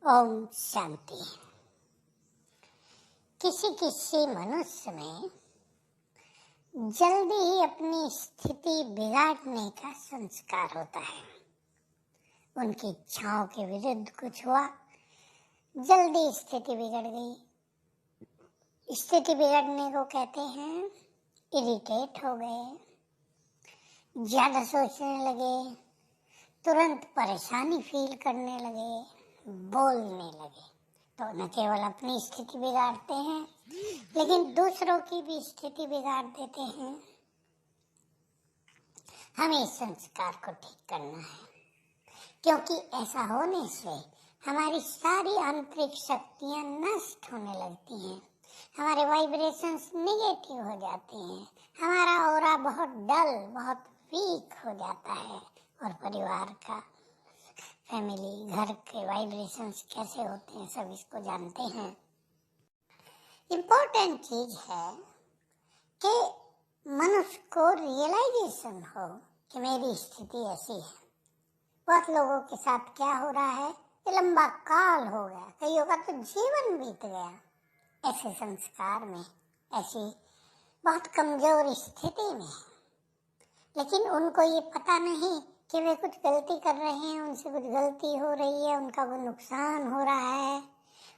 ओम शांति। किसी किसी मनुष्य में जल्दी ही अपनी स्थिति बिगाड़ने का संस्कार होता है। उनकी इच्छाओं के विरुद्ध कुछ हुआ, जल्दी स्थिति बिगड़ गई। स्थिति बिगड़ने को कहते हैं इरिटेट हो गए, ज्यादा सोचने लगे, तुरंत परेशानी फील करने लगे, बोलने लगे। तो न केवल अपनी स्थिति बिगाड़ते हैं लेकिन दूसरों की भी स्थिति बिगाड़ देते हैं। हमें इस संस्कार को ठीक करना है, क्योंकि ऐसा होने से हमारी सारी आंतरिक शक्तियां नष्ट होने लगती हैं, हमारे वाइब्रेशंस नेगेटिव हो जाते हैं, हमारा ऑरा बहुत डल, बहुत वीक हो जाता है। और परिवार का, फैमिली, घर के वाइब्रेशंस कैसे होते हैं सब इसको जानते हैं। इम्पोर्टेंट चीज है कि मनुष्य को रियलाइजेशन हो कि मेरी स्थिति ऐसी है। बहुत लोगों के साथ क्या हो रहा है, ये लंबा काल हो गया, कईयों का तो जीवन बीत गया ऐसे संस्कार में, ऐसी बहुत कमजोर स्थिति में। लेकिन उनको ये पता नहीं कि वे कुछ गलती कर रहे हैं, उनसे कुछ गलती हो रही है, उनका वो नुकसान हो रहा है,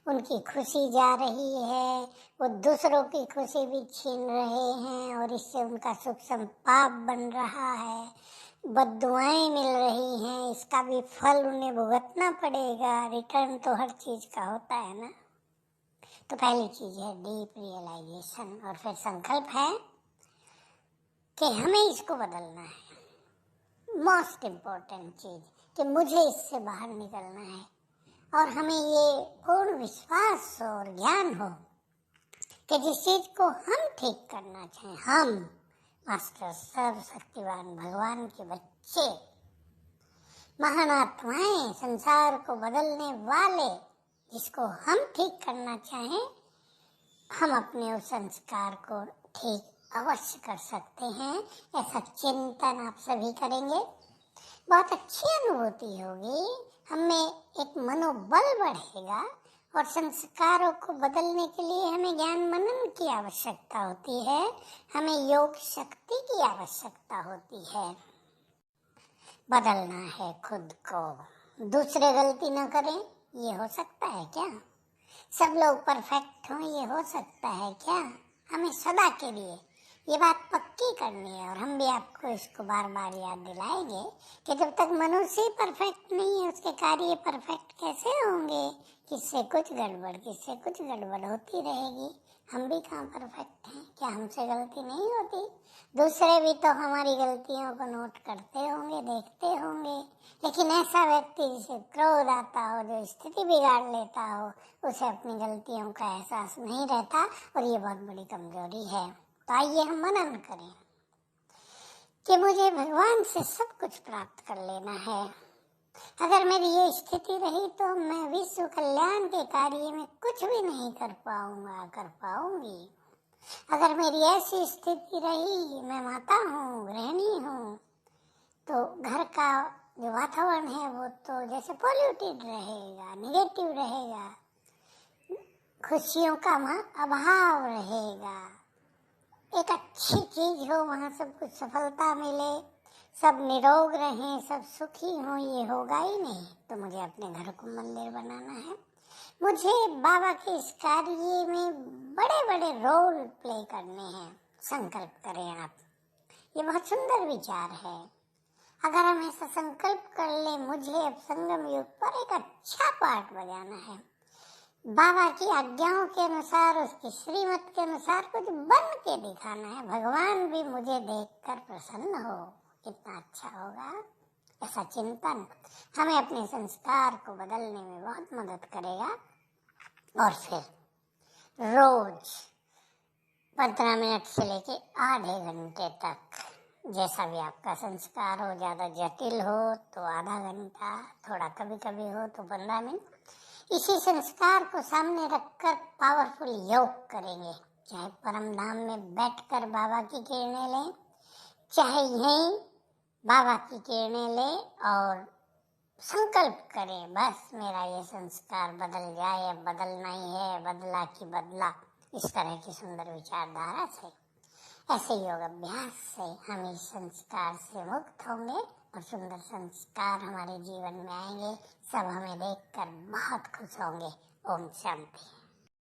उनकी खुशी जा रही है, वो दूसरों की खुशी भी छीन रहे हैं और इससे उनका सुख संपाप बन रहा है, बद्दुआएं मिल रही हैं, इसका भी फल उन्हें भुगतना पड़ेगा। रिटर्न तो हर चीज का होता है ना। तो पहली चीज है डीप रियलाइजेशन, और फिर संकल्प है कि हमें इसको बदलना है। मोस्ट इम्पोर्टेंट चीज कि मुझे इससे बाहर निकलना है, और हमें ये पूर्ण विश्वास और ज्ञान हो कि जिस चीज को हम ठीक करना चाहें, हम मास्टर सर्वशक्तिवान भगवान के बच्चे, महान आत्माएं, संसार को बदलने वाले, जिसको हम ठीक करना चाहें, हम अपने उस संस्कार को ठीक अवश्य कर सकते हैं। ऐसा चिंतन आप सभी करेंगे, बहुत अच्छी अनुभूति होगी, हमें एक मनोबल बढ़ेगा। और संस्कारों को बदलने के लिए हमें ज्ञान मनन की आवश्यकता होती है, हमें योग शक्ति की आवश्यकता होती है। बदलना है खुद को, दूसरे गलती न करें, ये हो सकता है क्या? सब लोग परफेक्ट हों, ये हो सकता है क्या? हमें सदा के लिए ये बात पक्की करनी है, और हम भी आपको इसको बार बार याद दिलाएंगे कि जब तक मनुष्य ही परफेक्ट नहीं है, उसके कार्य परफेक्ट कैसे होंगे? किससे कुछ गड़बड़ होती रहेगी। हम भी कहाँ परफेक्ट हैं? क्या हमसे गलती नहीं होती? दूसरे भी तो हमारी गलतियों को नोट करते होंगे, देखते होंगे। लेकिन ऐसा व्यक्ति जिसे क्रोध आता हो, जो स्थिति बिगाड़ लेता हो, उसे अपनी गलतियों का एहसास नहीं रहता, और ये बहुत बड़ी कमजोरी है। तो आइए हम मनन करें कि मुझे भगवान से सब कुछ प्राप्त कर लेना है। अगर मेरी ये स्थिति रही तो मैं विश्व कल्याण के कार्य में कुछ भी नहीं कर पाऊंगी। अगर मेरी ऐसी स्थिति रही, मैं माता हूँ, गृहिणी हूँ, तो घर का जो वातावरण है वो तो जैसे पॉल्यूटेड रहेगा, नेगेटिव रहेगा, खुशियों का अभाव रहेगा। एक अच्छी चीज हो, वहाँ सब कुछ सफलता मिले, सब निरोग रहें, सब सुखी हों, ये होगा ही नहीं। तो मुझे अपने घर को मंदिर बनाना है, मुझे बाबा के इस कार्य में बड़े बड़े रोल प्ले करने हैं। संकल्प करें आप, ये बहुत सुंदर विचार है। अगर हम ऐसा संकल्प कर ले, मुझे अब संगम युग पर एक अच्छा पार्ट बजाना है, बाबा की आज्ञाओं के अनुसार, उसकी श्रीमत के अनुसार कुछ बन के दिखाना है, भगवान भी मुझे देखकर प्रसन्न हो, कितना अच्छा होगा। ऐसा चिंतन हमें अपने संस्कार को बदलने में बहुत मदद करेगा। और फिर रोज 15 मिनट से लेके आधे घंटे तक, जैसा भी आपका संस्कार हो, ज्यादा जटिल हो तो आधा घंटा, थोड़ा कभी कभी हो तो 15 मिनट, इसी संस्कार को सामने रखकर पावरफुल योग करेंगे। चाहे परम धाम में बैठकर बाबा की किरणें लें, चाहे यहीं बाबा की किरणें लें और संकल्प करें बस मेरा ये संस्कार बदल जाए, अब बदलना ही है, बदला कि बदला, इस तरह की सुंदर विचारधारा से, ऐसे योग अभ्यास से हम इस संस्कार से मुक्त होंगे और सुंदर संस्कार हमारे जीवन में आएंगे। सब हमें देखकर बहुत खुश होंगे। ओम शांति।